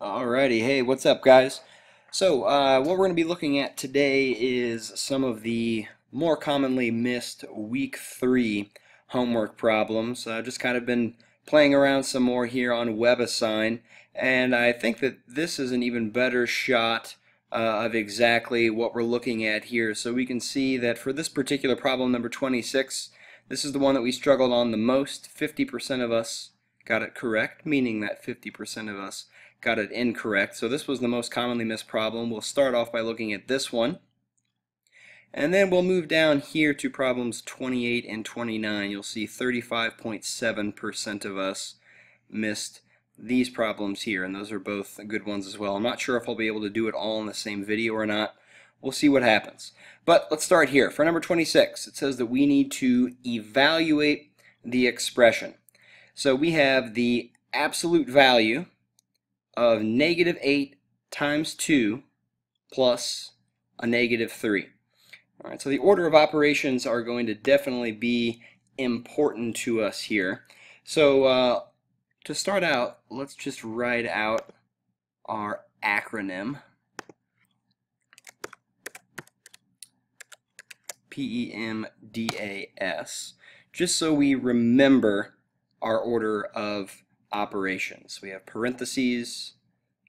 Alrighty, hey, what's up, guys? So, what we're going to be looking at today is some of the more commonly missed week 3 homework problems. Just kind of been playing around some more here on WebAssign, and I think that this is an even better shot of exactly what we're looking at here. So we can see that for this particular problem, number 26, this is the one that we struggled on the most. 50% of us got it correct, meaning that 50% of us got it incorrect. So this was the most commonly missed problem. We'll start off by looking at this one, and then we'll move down here to problems 28 and 29. You'll see 35.7% of us missed these problems here, and those are both good ones as well. I'm not sure if I'll be able to do it all in the same video or not. We'll see what happens. But let's start here. For number 26, it says that we need to evaluate the expression. So we have the absolute value of -8 times 2 plus a -3. All right, so the order of operations are going to definitely be important to us here. So to start out, let's just write out our acronym. PEMDAS, just so we remember our order of operations. We have parentheses,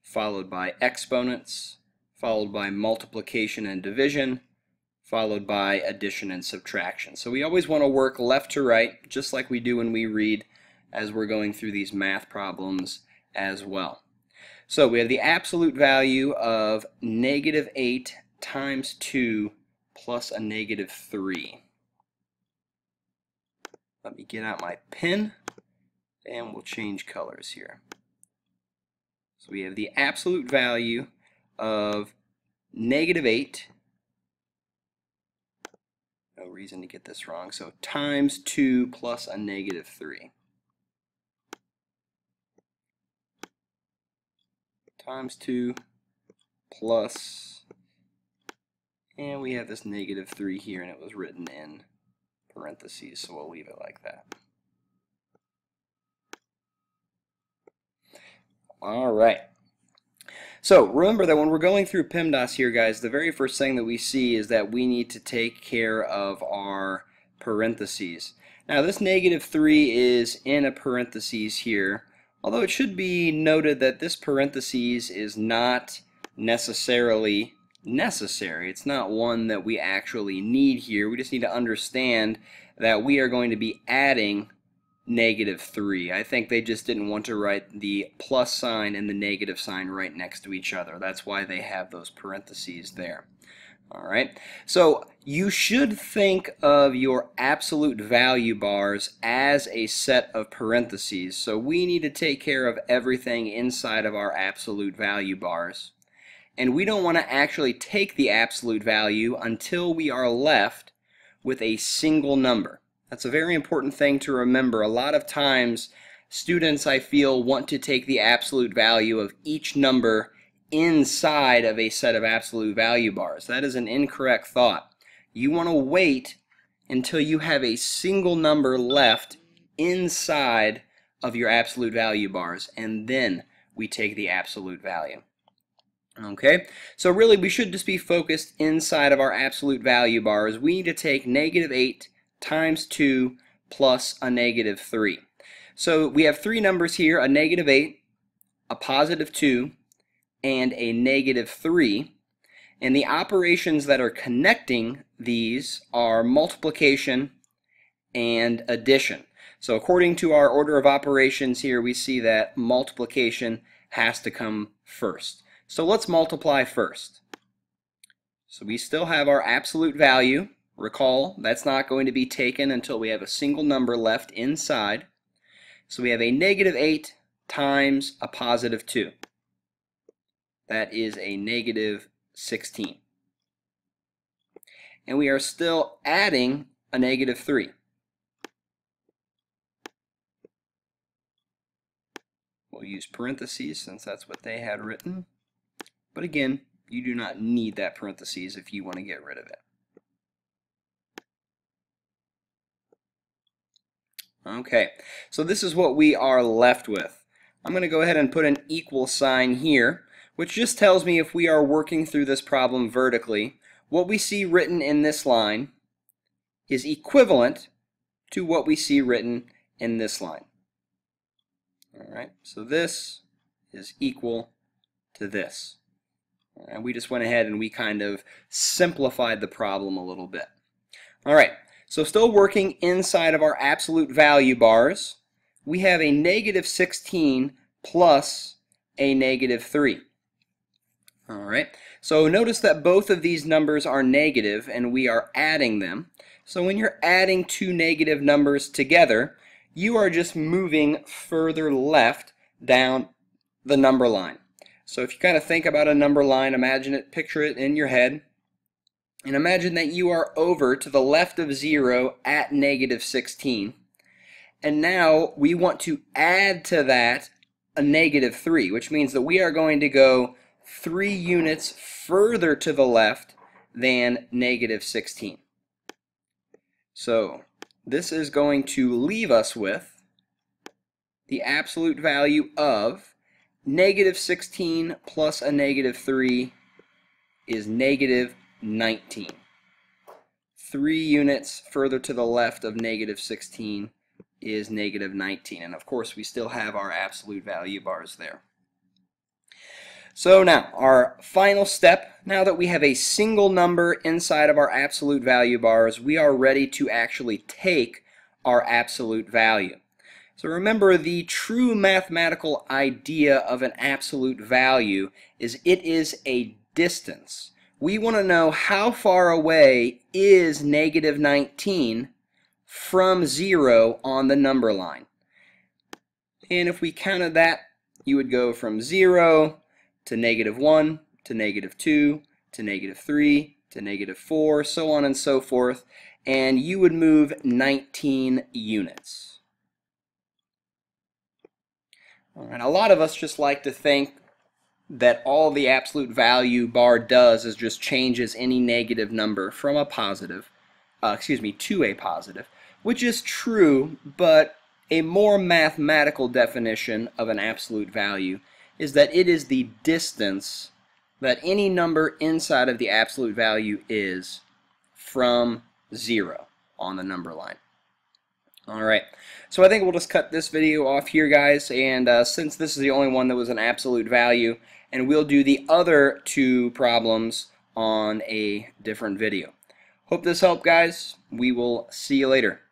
followed by exponents, followed by multiplication and division, followed by addition and subtraction. So we always want to work left to right, just like we do when we read as we're going through these math problems as well. So we have the absolute value of -8 times 2 plus a -3. Let me get out my pen and we'll change colors here. So we have the absolute value of -8, no reason to get this wrong, so times 2 plus a -3. Times 2 plus, and we have this -3 here, and it was written in parentheses, so we'll leave it like that. Alright, so remember that when we're going through PEMDAS here, guys, the very first thing that we see is that we need to take care of our parentheses. Now this -3 is in a parentheses here, although it should be noted that this parentheses is not necessarily necessary. It's not one that we actually need here. We just need to understand that we are going to be adding -3. I think they just didn't want to write the plus sign and the negative sign right next to each other. That's why they have those parentheses there. Alright, so you should think of your absolute value bars as a set of parentheses. So we need to take care of everything inside of our absolute value bars. And we don't want to actually take the absolute value until we are left with a single number. That's a very important thing to remember. A lot of times students, I feel, want to take the absolute value of each number inside of a set of absolute value bars. That is an incorrect thought. You want to wait until you have a single number left inside of your absolute value bars, and then we take the absolute value. Okay, so really we should just be focused inside of our absolute value bars. We need to take -8 times 2 plus a -3. So we have three numbers here, a -8, a +2, and a -3. And the operations that are connecting these are multiplication and addition. So according to our order of operations here, we see that multiplication has to come first. So let's multiply first. So we still have our absolute value. Recall, that's not going to be taken until we have a single number left inside. So we have a -8 times a +2. That is a -16. And we are still adding a -3. We'll use parentheses since that's what they had written. But again, you do not need that parentheses if you want to get rid of it. Okay, so this is what we are left with. I'm going to go ahead and put an equal sign here, which just tells me if we are working through this problem vertically, what we see written in this line is equivalent to what we see written in this line. Alright, so this is equal to this. And we just went ahead and we kind of simplified the problem a little bit. Alright, so still working inside of our absolute value bars, we have a negative 16 plus a negative 3. Alright, so notice that both of these numbers are negative and we are adding them. So when you're adding two negative numbers together, you are just moving further left down the number line. So if you kind of think about a number line, imagine it, picture it in your head, and imagine that you are over to the left of 0 at negative 16. And now we want to add to that a negative 3, which means that we are going to go 3 units further to the left than negative 16. So this is going to leave us with the absolute value of negative 16 plus a negative 3 is negative 19. 3 units further to the left of negative 16 is negative 19. And of course we still have our absolute value bars there. So now, our final step, now that we have a single number inside of our absolute value bars, we are ready to actually take our absolute value. So remember, the true mathematical idea of an absolute value is it is a distance. We want to know how far away is negative 19 from 0 on the number line. And if we counted that, you would go from 0 to negative 1, to negative 2, to negative 3, to negative 4, so on and so forth, and you would move 19 units. Alright, a lot of us just like to think that all the absolute value bar does is just changes any negative number from a positive, to a positive, which is true, but a more mathematical definition of an absolute value is that it is the distance that any number inside of the absolute value is from 0 on the number line. Alright, so I think we'll just cut this video off here, guys, and since this is the only one that was an absolute value, and we'll do the other two problems on a different video. Hope this helped, guys. We will see you later.